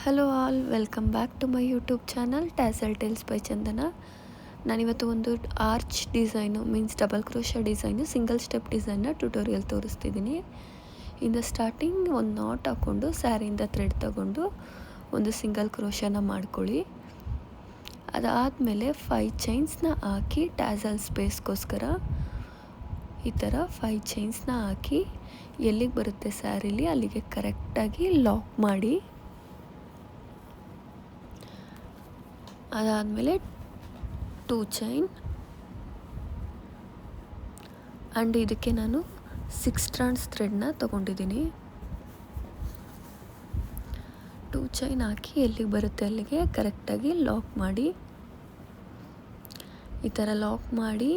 Hello all, welcome back to my YouTube channel tassel tales by Chandana. ನಾನಿವತ್ತು ಒಂದು arch design means double crochet design single step ಡಿಸೈನ್ನ tutorial ತೋರಿಸ್ತಿದ್ದೀನಿ. ಇಂದ starting ಒಂದು not ಹಾಕ್ಕೊಂಡು ಸ್ಯಾರಿಯಿಂದ thread ತಗೊಂಡು ಒಂದು ಸಿಂಗಲ್ ಕ್ರೋಶನ ಮಾಡ್ಕೊಳ್ಳಿ. ಅದಾದಮೇಲೆ 5 ಚೈನ್ಸ್ನ ಹಾಕಿ ಟ್ಯಾಸಲ್ ಸ್ಪೇಸ್ಗೋಸ್ಕರ ಈ ಥರ 5 ಚೈನ್ಸ್ನ ಹಾಕಿ ಎಲ್ಲಿಗೆ ಬರುತ್ತೆ ಸ್ಯಾರಿಲಿ ಅಲ್ಲಿಗೆ ಕರೆಕ್ಟಾಗಿ ಲಾಕ್ ಮಾಡಿ. ಅದಾದಮೇಲೆ 2 ಚೈನ್ ಆ್ಯಂಡ್ ಇದಕ್ಕೆ ನಾನು 6 ಸ್ಟ್ರಾಂಡ್ಸ್ ಥ್ರೆಡ್ನ ತೊಗೊಂಡಿದ್ದೀನಿ. 2 ಚೈನ್ ಹಾಕಿ ಎಲ್ಲಿಗೆ ಬರುತ್ತೆ ಅಲ್ಲಿಗೆ ಕರೆಕ್ಟಾಗಿ ಲಾಕ್ ಮಾಡಿ. ಈ ಥರ ಲಾಕ್ ಮಾಡಿ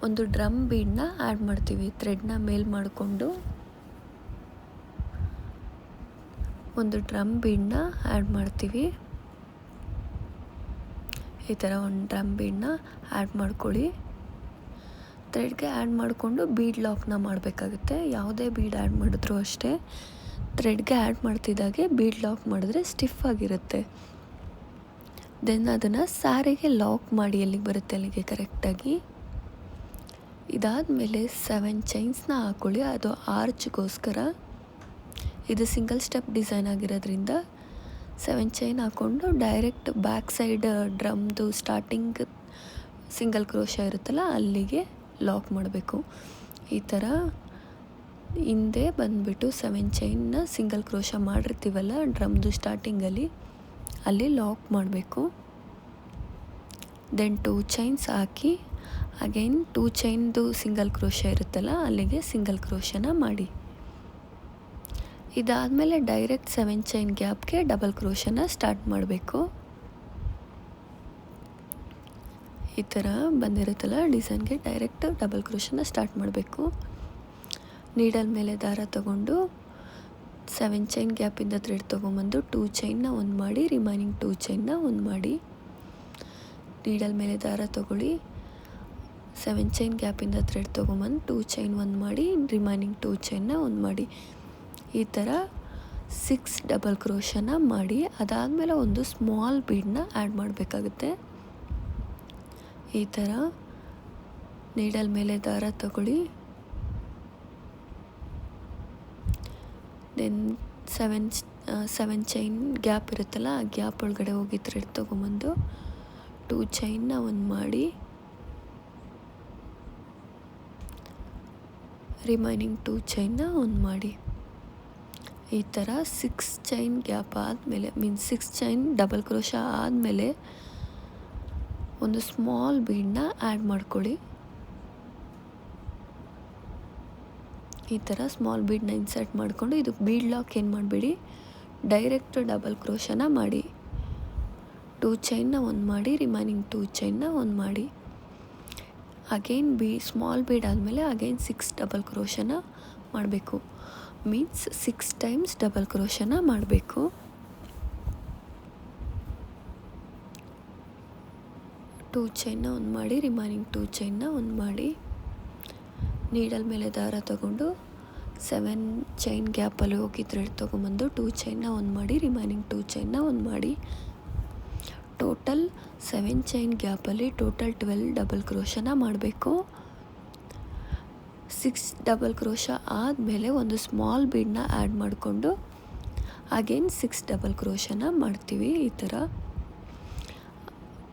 ಒಂದು ಡ್ರಮ್ ಬೀಡನ್ನ ಆ್ಯಡ್ ಮಾಡ್ತೀವಿ. ಥ್ರೆಡ್ನ ಮೇಲ್ ಮಾಡಿಕೊಂಡು ಒಂದು ಡ್ರಮ್ ಬೀಡನ್ನ ಆ್ಯಡ್ ಮಾಡ್ತೀವಿ. ಈ ಥರ ಒಂದು ಡ್ರಮ್ ಬೀಡನ್ನ ಆ್ಯಡ್ ಮಾಡ್ಕೊಳ್ಳಿ. ಥ್ರೆಡ್ಗೆ ಆ್ಯಡ್ ಮಾಡಿಕೊಂಡು ಬೀಡ್ ಲಾಕ್ನ ಮಾಡಬೇಕಾಗುತ್ತೆ. ಯಾವುದೇ ಬೀಡ್ ಆ್ಯಡ್ ಮಾಡಿದ್ರೂ ಅಷ್ಟೇ ಥ್ರೆಡ್ಗೆ ಆ್ಯಡ್ ಮಾಡ್ತಿದ್ದಾಗೆ ಬೀಡ್ ಲಾಕ್ ಮಾಡಿದ್ರೆ ಸ್ಟಿಫ್ ಆಗಿರುತ್ತೆ. ದೆನ್ ಅದನ್ನು ಸ್ಯಾರಿಗೆ ಲಾಕ್ ಮಾಡಿ ಎಲ್ಲಿಗೆ ಬರುತ್ತೆ ಅಲ್ಲಿಗೆ ಕರೆಕ್ಟಾಗಿ. ಇದಾದಮೇಲೆ 7 ಚೈನ್ಸ್ನ ಹಾಕ್ಕೊಳ್ಳಿ. ಅದು ಆರ್ಚ್ಗೋಸ್ಕರ. ಇದು ಸಿಂಗಲ್ ಸ್ಟೆಪ್ ಡಿಸೈನ್ ಆಗಿರೋದ್ರಿಂದ 7 ಚೈನ್ ಹಾಕ್ಕೊಂಡು ಡೈರೆಕ್ಟ್ ಬ್ಯಾಕ್ ಸೈಡ್ ಡ್ರಮ್ದು ಸ್ಟಾರ್ಟಿಂಗ್ ಸಿಂಗಲ್ ಕ್ರೋಶ ಇರುತ್ತಲ್ಲ ಅಲ್ಲಿಗೆ ಲಾಕ್ ಮಾಡಬೇಕು. ಈ ಥರ ಹಿಂದೆ ಬಂದುಬಿಟ್ಟು 7 ಚೈನ್ನ ಸಿಂಗಲ್ ಕ್ರೋಶ ಮಾಡಿರ್ತೀವಲ್ಲ ಡ್ರಮ್ದು ಸ್ಟಾರ್ಟಿಂಗಲ್ಲಿ ಅಲ್ಲಿ ಲಾಕ್ ಮಾಡಬೇಕು. ದೆನ್ 2 ಚೈನ್ಸ್ ಹಾಕಿ ಅಗೈನ್ 2 ಚೈನ್ದು ಸಿಂಗಲ್ ಕ್ರೋಶ ಇರುತ್ತಲ್ಲ ಅಲ್ಲಿಗೆ ಸಿಂಗಲ್ ಕ್ರೋಶನ ಮಾಡಿ. ಇದಾದಮೇಲೆ ಡೈರೆಕ್ಟ್ 7 ಚೈನ್ ಗ್ಯಾಪ್ಗೆ ಡಬಲ್ ಕ್ರೋಶನ ಸ್ಟಾರ್ಟ್ ಮಾಡಬೇಕು. ಈ ಥರ ಬಂದಿರುತ್ತಲ್ಲ ಡಿಸೈನ್ಗೆ ಡೈರೆಕ್ಟ್ ಡಬಲ್ ಕ್ರೋಶನ ಸ್ಟಾರ್ಟ್ ಮಾಡಬೇಕು. ನೀಡಲ್ ಮೇಲೆ ದಾರ ತಗೊಂಡು 7 ಚೈನ್ ಗ್ಯಾಪಿಂದ ಥ್ರೆಡ್ ತೊಗೊಂಬಂದು 2 ಚೈನ್ನ ಒಂದು ಮಾಡಿ ರಿಮೈನಿಂಗ್ 2 ಚೈನ್ನ ಒಂದು ಮಾಡಿ. ನೀಡಲ್ ಮೇಲೆ ದಾರ ತಗೊಳ್ಳಿ, 7 ಚೈನ್ ಗ್ಯಾಪಿಂದ ಥ್ರೆಡ್ ತೊಗೊಂಬಂದು 2 ಚೈನ್ ಒಂದು ಮಾಡಿ ರಿಮೈನಿಂಗ್ 2 ಚೈನ್ನ ಒಂದು ಮಾಡಿ. ಈ ಥರ 6 ಡಬಲ್ ಕ್ರೋಶನ ಮಾಡಿ. ಅದಾದಮೇಲೆ ಒಂದು ಸ್ಮಾಲ್ ಬೀಡನ್ನ ಆ್ಯಡ್ ಮಾಡಬೇಕಾಗುತ್ತೆ. ಈ ಥರ ನೀಡಲ್ ಮೇಲೆ ದಾರ ತಗೊಳ್ಳಿ. ದೆನ್ 7 ಚೈನ್ ಗ್ಯಾಪ್ ಇರುತ್ತಲ್ಲ ಆ ಗ್ಯಾಪ್ ಒಳಗಡೆ ಹೋಗಿ ಥ್ರೆಡ್ ತೊಗೊಂಬಂದು 2 ಚೈನ್ನ ಒಂದು ಮಾಡಿ ರಿಮೈನಿಂಗ್ 2 ಚೈನ್ನ ಒಂದು ಮಾಡಿ. ಈ ಥರ 6 ಚೈನ್ ಗ್ಯಾಪ್ ಆದಮೇಲೆ ಮೀನ್ಸ್ 6 ಚೈನ್ ಡಬಲ್ ಕ್ರೋಶ ಆದಮೇಲೆ ಒಂದು ಸ್ಮಾಲ್ ಬೀಡನ್ನ ಆ್ಯಡ್ ಮಾಡ್ಕೊಳ್ಳಿ. ಈ ಥರ ಸ್ಮಾಲ್ ಬೀಡನ್ನ ಇನ್ಸರ್ಟ್ ಮಾಡಿಕೊಂಡು ಇದಕ್ಕೆ ಬೀಡ್ ಲಾಕ್ ಏನು ಮಾಡಬೇಡಿ, ಡೈರೆಕ್ಟ್ ಡಬಲ್ ಕ್ರೋಶನ ಮಾಡಿ. 2 ಚೈನ್ನ ಒಂದು ಮಾಡಿ ರಿಮೈನಿಂಗ್ 2 ಚೈನ್ನ ಒಂದು ಮಾಡಿ. ಅಗೈನ್ ಸ್ಮಾಲ್ ಬೀಡ್ ಆದಮೇಲೆ ಅಗೈನ್ 6 ಡಬಲ್ ಕ್ರೋಶನ ಮಾಡಬೇಕು. ಮೀನ್ಸ್ 6 ಟೈಮ್ಸ್ ಡಬಲ್ ಕ್ರೋಶನ ಮಾಡಬೇಕು. 2 ಚೈನ್ನ ಒಂದು ಮಾಡಿ ರಿಮೈನಿಂಗ್ 2 ಚೈನ್ನ ಒಂದು ಮಾಡಿ. ನೀಡಲ್ ಮೇಲೆ ದಾರ ತಗೊಂಡು 7 ಚೈನ್ ಗ್ಯಾಪಲ್ಲಿ ಹೋಗಿ ಥ್ರೆಡ್ ತೊಗೊಂಬಂದು 2 ಚೈನ್ನ ಒಂದು ಮಾಡಿ ರಿಮೈನಿಂಗ್ 2 ಚೈನ್ನ ಒಂದು ಮಾಡಿ. ಟೋಟಲ್ 7 ಚೈನ್ ಗ್ಯಾಪಲ್ಲಿ ಟೋಟಲ್ 12 ಡಬಲ್ ಕ್ರೋಶನ ಮಾಡಬೇಕು. 6 ಡಬಲ್ ಕ್ರೋಶ ಆದಮೇಲೆ ಒಂದು ಸ್ಮಾಲ್ ಬೀಡನ್ನ ಆ್ಯಡ್ ಮಾಡಿಕೊಂಡು ಅಗೇನ್ 6 ಡಬಲ್ ಕ್ರೋಶನ ಮಾಡ್ತೀವಿ. ಈ ಥರ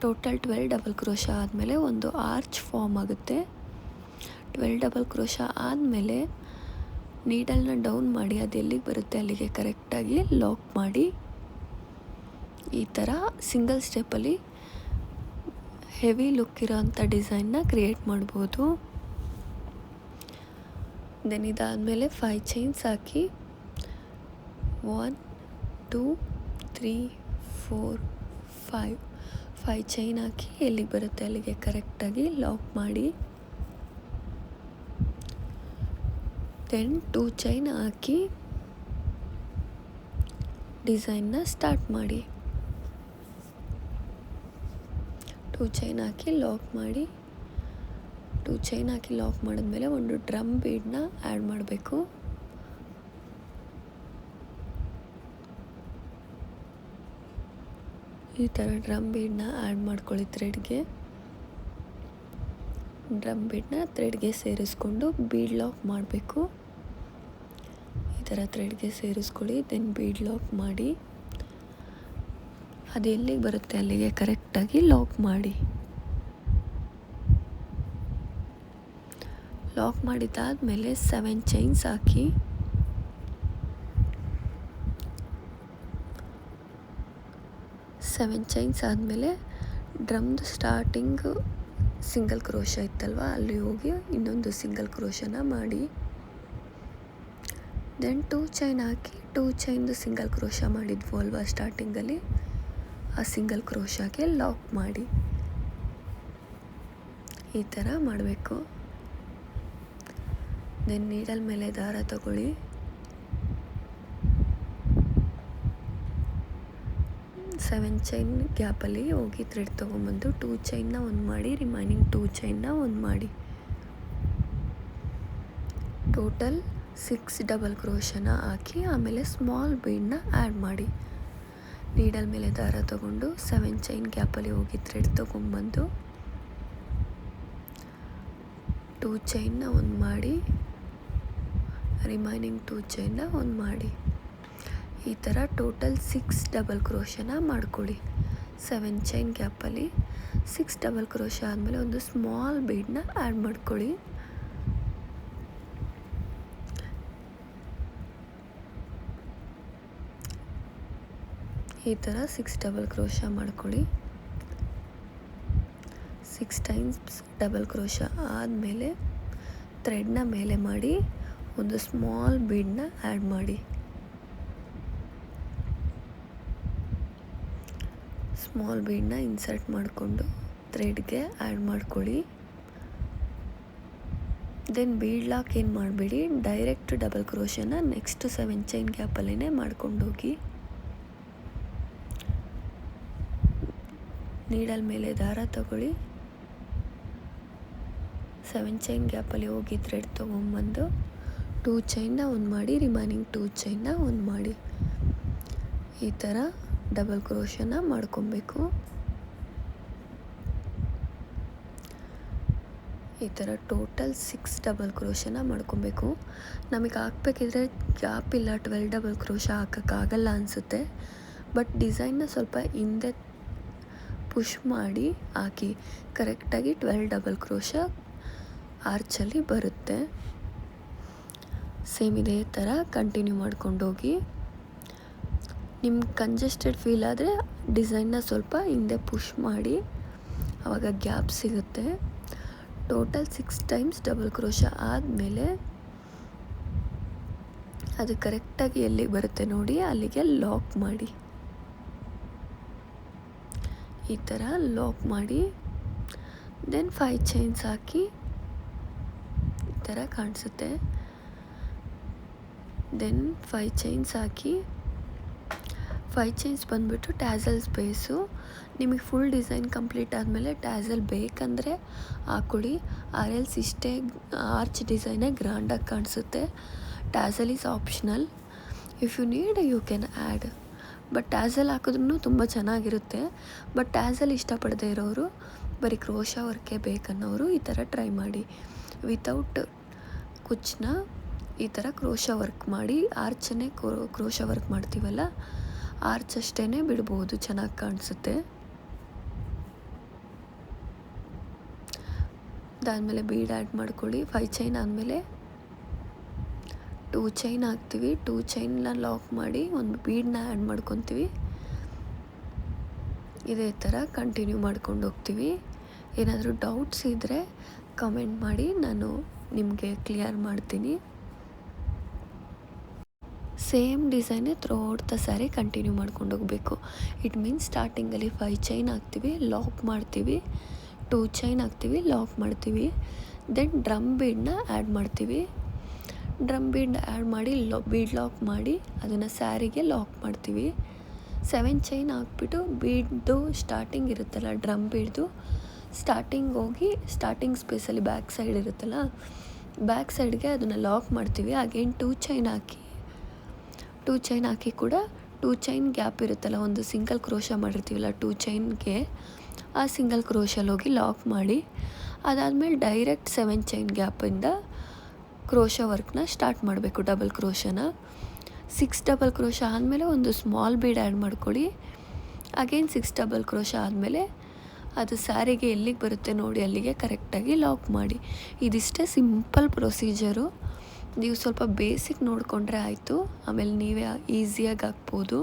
ಟೋಟಲ್ 12 ಡಬಲ್ ಕ್ರೋಶ ಆದಮೇಲೆ ಒಂದು ಆರ್ಚ್ ಫಾರ್ಮ್ ಆಗುತ್ತೆ. 12 ಡಬಲ್ ಕ್ರೋಶ ಆದಮೇಲೆ ನೀಡಲ್ನ ಡೌನ್ ಮಾಡಿ ಅದು ಎಲ್ಲಿಗೆ ಬರುತ್ತೆ ಅಲ್ಲಿಗೆ ಕರೆಕ್ಟಾಗಿ ಲಾಕ್ ಮಾಡಿ. ಈ ಥರ ಸಿಂಗಲ್ ಸ್ಟೆಪ್ಪಲ್ಲಿ ಹೆವಿ ಲುಕ್ ಇರೋವಂಥ ಡಿಸೈನ್ನ ಕ್ರಿಯೇಟ್ ಮಾಡ್ಬೋದು. ದೆನ್ ಇದಾದಮೇಲೆ 5 ಚೈನ್ಸ್ ಹಾಕಿ 1 2 3 4 5 ಚೈನ್ ಹಾಕಿ ಎಲ್ಲಿಗೆ ಬರುತ್ತೆ ಅಲ್ಲಿಗೆ ಕರೆಕ್ಟಾಗಿ ಲಾಕ್ ಮಾಡಿ. ದೆನ್ 2 ಚೈನ್ ಹಾಕಿ ಡಿಸೈನ್ನ ಸ್ಟಾರ್ಟ್ ಮಾಡಿ. 2 ಚೈನ್ ಹಾಕಿ ಲಾಕ್ ಮಾಡಿ. 2 ಚೈನ್ ಹಾಕಿ ಲಾಕ್ ಮಾಡಿದ್ಮೇಲೆ ಒಂದು ಡ್ರಮ್ ಬೀಡನ್ನ ಆ್ಯಡ್ ಮಾಡಬೇಕು. ಈ ಥರ ಡ್ರಮ್ ಬೀಡನ್ನ ಆ್ಯಡ್ ಮಾಡ್ಕೊಳ್ಳಿ ಥ್ರೆಡ್ಗೆ. ಡ್ರಮ್ ಬೀಡನ್ನ ಥ್ರೆಡ್ಗೆ ಸೇರಿಸ್ಕೊಂಡು ಬೀಡ್ ಲಾಕ್ ಮಾಡಬೇಕು. ಈ ಥರ ಥ್ರೆಡ್ಗೆ ಸೇರಿಸ್ಕೊಳ್ಳಿ. ದೆನ್ ಬೀಡ್ ಲಾಕ್ ಮಾಡಿ ಅದು ಎಲ್ಲಿಗೆ ಬರುತ್ತೆ ಅಲ್ಲಿಗೆ ಕರೆಕ್ಟಾಗಿ ಲಾಕ್ ಮಾಡಿ. ಲಾಕ್ ಮಾಡಿದ್ದಾದಮೇಲೆ 7 ಚೈನ್ಸ್ ಹಾಕಿ ಆದಮೇಲೆ ಡ್ರಮ್ದು ಸ್ಟಾರ್ಟಿಂಗು ಸಿಂಗಲ್ ಕ್ರೋಶ ಇತ್ತಲ್ವ ಅಲ್ಲಿ ಹೋಗಿ ಇನ್ನೊಂದು ಸಿಂಗಲ್ ಕ್ರೋಶನ ಮಾಡಿ, ದೆನ್ 2 ಚೈನ್ ಹಾಕಿ 2 ಚೈನ್ದು ಸಿಂಗಲ್ ಕ್ರೋಶ ಮಾಡಿದ್ವು ಅಲ್ವಾ ಸ್ಟಾರ್ಟಿಂಗಲ್ಲಿ, ಆ ಸಿಂಗಲ್ ಕ್ರೋಶಾಗೆ ಲಾಕ್ ಮಾಡಿ. ಈ ಥರ ಮಾಡಬೇಕು. ದೆನ್ ನೀಡಲ್ ಮೇಲೆ ದಾರ ತಗೊಳ್ಳಿ. ಸೆವೆನ್ ಚೈನ್ ಗ್ಯಾಪಲ್ಲಿ ಹೋಗಿ ಥ್ರೆಡ್ ತೊಗೊಂಬಂದು 2 ಚೈನ್ನ ಒಂದು ಮಾಡಿ, ರಿಮೈನಿಂಗ್ 2 ಚೈನ್ನ ಒಂದು ಮಾಡಿ, ಟೋಟಲ್ 6 ಡಬಲ್ ಕ್ರೋಶನ ಹಾಕಿ ಆಮೇಲೆ ಸ್ಮಾಲ್ ಬೀಡನ್ನ ಆ್ಯಡ್ ಮಾಡಿ. ನೀಡಲ್ ಮೇಲೆ ದಾರ ತಗೊಂಡು 7 ಚೈನ್ ಗ್ಯಾಪಲ್ಲಿ ಹೋಗಿ ಥ್ರೆಡ್ ತೊಗೊಂಬಂದು 2 ಚೈನ್ನ ಒಂದು ಮಾಡಿ, ರಿಮೈನಿಂಗ್ 2 ಚೈನ್ನ ಒಂದು ಮಾಡಿ. ಈ ಥರ ಟೋಟಲ್ 6 ಡಬಲ್ ಕ್ರೋಶನ ಮಾಡ್ಕೊಳ್ಳಿ. 7 ಚೈನ್ ಗ್ಯಾಪಲ್ಲಿ 6 ಡಬಲ್ ಕ್ರೋಶ ಆದಮೇಲೆ ಒಂದು ಸ್ಮಾಲ್ ಬೀಡನ್ನ ಆ್ಯಡ್ ಮಾಡ್ಕೊಳ್ಳಿ. ಈ ಥರ 6 ಡಬಲ್ ಕ್ರೋಶ ಮಾಡ್ಕೊಳ್ಳಿ. 6 ಟೈಮ್ಸ್ ಡಬಲ್ ಕ್ರೋಶ ಆದಮೇಲೆ ಥ್ರೆಡ್ನ ಮೇಲೆ ಮಾಡಿ ಒಂದು ಸ್ಮಾಲ್ ಬೀಡನ್ನ ಆ್ಯಡ್ ಮಾಡಿ. ಸ್ಮಾಲ್ ಬೀಡನ್ನ ಇನ್ಸರ್ಟ್ ಮಾಡಿಕೊಂಡು ಥ್ರೆಡ್ಗೆ ಆ್ಯಡ್ ಮಾಡ್ಕೊಳ್ಳಿ. ದೆನ್ ಬೀಡ್ ಲಾಕ್ ಏನು ಮಾಡಬೇಡಿ, ಡೈರೆಕ್ಟ್ ಡಬಲ್ ಕ್ರೋಶನ ನೆಕ್ಸ್ಟ್ 7 ಚೈನ್ ಗ್ಯಾಪಲ್ಲೇ ಮಾಡ್ಕೊಂಡೋಗಿ ನೀಡಲ್ ಮೇಲೆ ದಾರ ತಗೊಳ್ಳಿ. 7 ಚೈನ್ ಗ್ಯಾಪಲ್ಲಿ ಹೋಗಿ ಥ್ರೆಡ್ ತೊಗೊಂಬಂದು 2 ಚೈನ್ನ ಒಂದು ಮಾಡಿ, ರಿಮೈನಿಂಗ್ 2 ಚೈನ್ನ ಒಂದು ಮಾಡಿ. ಈ ಥರ ಡಬಲ್ ಕ್ರೋಶನ ಮಾಡ್ಕೊಬೇಕು. ಈ ಥರ ಟೋಟಲ್ 6 ಡಬಲ್ ಕ್ರೋಶನ ಮಾಡ್ಕೊಬೇಕು. ನಮಗೆ ಹಾಕ್ಬೇಕಿದ್ರೆ ಗ್ಯಾಪ್ ಇಲ್ಲ 12 ಡಬಲ್ ಕ್ರೋಶ ಹಾಕೋಕ್ಕಾಗಲ್ಲ ಅನಿಸುತ್ತೆ, ಬಟ್ ಡಿಸೈನ್ನ ಸ್ವಲ್ಪ ಹಿಂದೆ ಪುಷ್ ಮಾಡಿ ಹಾಕಿ, ಕರೆಕ್ಟಾಗಿ 12 ಡಬಲ್ ಕ್ರೋಶ ಆರ್ಚಲ್ಲಿ ಬರುತ್ತೆ. ಸೇಮ್ ಇದೇ ಥರ ಕಂಟಿನ್ಯೂ ಮಾಡ್ಕೊಂಡೋಗಿ. ನಿಮ್ಗೆ ಕಂಜೆಸ್ಟೆಡ್ ಫೀಲ್ ಆದರೆ ಡಿಸೈನ್ನ ಸ್ವಲ್ಪ ಹಿಂದೆ ಪುಷ್ ಮಾಡಿ, ಆವಾಗ ಗ್ಯಾಪ್ ಸಿಗುತ್ತೆ. ಟೋಟಲ್ 6 ಟೈಮ್ಸ್ ಡಬಲ್ ಕ್ರೋಶ ಆದಮೇಲೆ ಅದು ಕರೆಕ್ಟಾಗಿ ಎಲ್ಲಿಗೆ ಬರುತ್ತೆ ನೋಡಿ ಅಲ್ಲಿಗೆ ಲಾಕ್ ಮಾಡಿ. ಈ ಥರ ಲಾಕ್ ಮಾಡಿ ದೆನ್ 5 ಚೈನ್ಸ್ ಹಾಕಿ ಈ ಥರ ಕಾಣಿಸುತ್ತೆ. ದೆನ್ 5 ಚೈನ್ಸ್ ಹಾಕಿ 5 ಚೈನ್ಸ್ ಬಂದುಬಿಟ್ಟು ಟ್ಯಾಸಲ್ ಸ್ಪೇಸು. ನಿಮಗೆ ಫುಲ್ ಡಿಸೈನ್ ಕಂಪ್ಲೀಟ್ ಆದಮೇಲೆ ಟ್ಯಾಸಲ್ ಬೇಕಂದರೆ ಹಾಕ್ಕೊಳ್ಳಿ, ಆರ್ ಎಲ್ಸ್ ಇಷ್ಟೇ ಆರ್ಚ್ ಡಿಸೈನೇ ಗ್ರ್ಯಾಂಡಾಗಿ ಕಾಣಿಸುತ್ತೆ. Tassel is optional, if you need you can add, but tassel ಹಾಕಿದ್ರೂ ತುಂಬ ಚೆನ್ನಾಗಿರುತ್ತೆ. ಬಟ್ ಟ್ಯಾಸಲ್ ಇಷ್ಟಪಡದೇ ಇರೋರು ಬರೀ ಕ್ರೋಶ ವರ್ಕೇ ಬೇಕನ್ನೋರು ಈ ಥರ ಟ್ರೈ ಮಾಡಿ. ವಿತೌಟ್ ಕುಚ್ಚನ್ನ ಈ ಥರ ಕ್ರೋಶ ವರ್ಕ್ ಮಾಡಿ, ಆರ್ಚನ್ನೇ ಕ್ರೋಶ ವರ್ಕ್ ಮಾಡ್ತೀವಲ್ಲ ಆರ್ಚ್ ಅಷ್ಟೇ ಬಿಡ್ಬೋದು, ಚೆನ್ನಾಗಿ ಕಾಣಿಸುತ್ತೆ. ಅದಾದಮೇಲೆ ಬೀಡ್ ಆ್ಯಡ್ ಮಾಡ್ಕೊಳ್ಳಿ. 5 ಚೈನ್ ಆದಮೇಲೆ 2 ಚೈನ್ ಹಾಕ್ತೀವಿ. 2 ಚೈನ್ನ ಲಾಕ್ ಮಾಡಿ ಒಂದು ಬೀಡನ್ನ ಆ್ಯಡ್ ಮಾಡ್ಕೊತೀವಿ. ಇದೇ ಥರ ಕಂಟಿನ್ಯೂ ಮಾಡ್ಕೊಂಡು ಹೋಗ್ತೀವಿ. ಏನಾದರೂ ಡೌಟ್ಸ್ ಇದ್ದರೆ ಕಮೆಂಟ್ ಮಾಡಿ, ನಾನು ನಿಮಗೆ ಕ್ಲಿಯರ್ ಮಾಡ್ತೀನಿ. ಸೇಮ್ ಡಿಸೈನೇ ಥ್ರೂಔಟ್ ದ ಸ್ಯಾರಿ ಕಂಟಿನ್ಯೂ ಮಾಡ್ಕೊಂಡು ಹೋಗಬೇಕು. ಇಟ್ ಮೀನ್ಸ್ ಸ್ಟಾರ್ಟಿಂಗಲ್ಲಿ 5 ಚೈನ್ ಹಾಕ್ತೀವಿ, ಲಾಕ್ ಮಾಡ್ತೀವಿ, 2 ಚೈನ್ ಹಾಕ್ತೀವಿ, ಲಾಕ್ ಮಾಡ್ತೀವಿ, ದೆನ್ ಡ್ರಮ್ ಬೀಡನ್ನ ಆ್ಯಡ್ ಮಾಡ್ತೀವಿ. ಡ್ರಮ್ ಬೀಡನ್ನ ಆ್ಯಡ್ ಮಾಡಿ ಬೀಡ್ ಲಾಕ್ ಮಾಡಿ ಅದನ್ನು ಸ್ಯಾರಿಗೆ ಲಾಕ್ ಮಾಡ್ತೀವಿ. 7 ಚೈನ್ ಹಾಕ್ಬಿಟ್ಟು ಬೀಡ್ದು ಸ್ಟಾರ್ಟಿಂಗ್ ಇರುತ್ತಲ್ಲ ಡ್ರಮ್ ಬೀಡ್ದು ಸ್ಟಾರ್ಟಿಂಗ್ ಹೋಗಿ ಸ್ಟಾರ್ಟಿಂಗ್ ಸ್ಪೇಸಲ್ಲಿ ಬ್ಯಾಕ್ ಸೈಡ್ ಇರುತ್ತಲ್ಲ ಬ್ಯಾಕ್ ಸೈಡ್ಗೆ ಅದನ್ನು ಲಾಕ್ ಮಾಡ್ತೀವಿ. ಅಗೇನ್ 2 ಚೈನ್ ಹಾಕಿ 2 ಚೈನ್ ಹಾಕಿ ಕೂಡ 2 ಚೈನ್ ಗ್ಯಾಪ್ ಇರುತ್ತಲ್ಲ, ಒಂದು ಸಿಂಗಲ್ ಕ್ರೋಶ ಮಾಡಿರ್ತೀವಲ್ಲ 2 ಚೈನ್ಗೆ, ಆ ಸಿಂಗಲ್ ಕ್ರೋಶಲ್ಲಿ ಹೋಗಿ ಲಾಕ್ ಮಾಡಿ, ಅದಾದಮೇಲೆ ಡೈರೆಕ್ಟ್ 7 ಚೈನ್ ಗ್ಯಾಪಿಂದ ಕ್ರೋಶ ವರ್ಕ್ನ ಸ್ಟಾರ್ಟ್ ಮಾಡಬೇಕು. ಡಬಲ್ ಕ್ರೋಶನ 6 ಡಬಲ್ ಕ್ರೋಶ ಆದಮೇಲೆ ಒಂದು ಸ್ಮಾಲ್ ಬೀಡ್ ಆ್ಯಡ್ ಮಾಡ್ಕೊಳ್ಳಿ. ಅಗೇನ್ 6 ಡಬಲ್ ಕ್ರೋಶ ಆದಮೇಲೆ ಅದು ಸ್ಯಾರಿಗೆ ಎಲ್ಲಿಗೆ ಬರುತ್ತೆ ನೋಡಿ ಅಲ್ಲಿಗೆ ಕರೆಕ್ಟಾಗಿ ಲಾಕ್ ಮಾಡಿ. ಇದಿಷ್ಟೇ ಸಿಂಪಲ್ ಪ್ರೊಸೀಜರು. ನೀವು ಸ್ವಲ್ಪ ಬೇಸಿಕ್ ನೋಡಿಕೊಂಡ್ರೆ ಆಯಿತು, ಆಮೇಲೆ ನೀವೇ ಈಸಿಯಾಗಿ ಹಾಕ್ಬೋದು.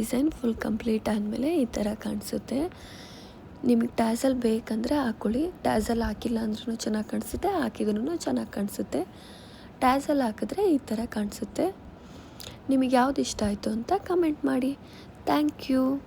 ಡಿಸೈನ್ ಫುಲ್ ಕಂಪ್ಲೀಟ್ ಆದಮೇಲೆ ಈ ಥರ ಕಾಣಿಸುತ್ತೆ. ನಿಮಗೆ ಟ್ಯಾಸಲ್ ಬೇಕಂದರೆ ಹಾಕ್ಕೊಳ್ಳಿ, ಟ್ಯಾಸಲ್ ಹಾಕಿಲ್ಲ ಅಂದ್ರೂ ಚೆನ್ನಾಗಿ ಕಾಣಿಸುತ್ತೆ, ಹಾಕಿದ್ರೂ ಚೆನ್ನಾಗಿ ಕಾಣಿಸುತ್ತೆ. ಟ್ಯಾಸಲ್ ಹಾಕಿದ್ರೆ ಈ ಥರ ಕಾಣಿಸುತ್ತೆ. ನಿಮಗೆ ಯಾವ್ದು ಇಷ್ಟ ಆಯಿತು ಅಂತ ಕಮೆಂಟ್ ಮಾಡಿ. Thank you.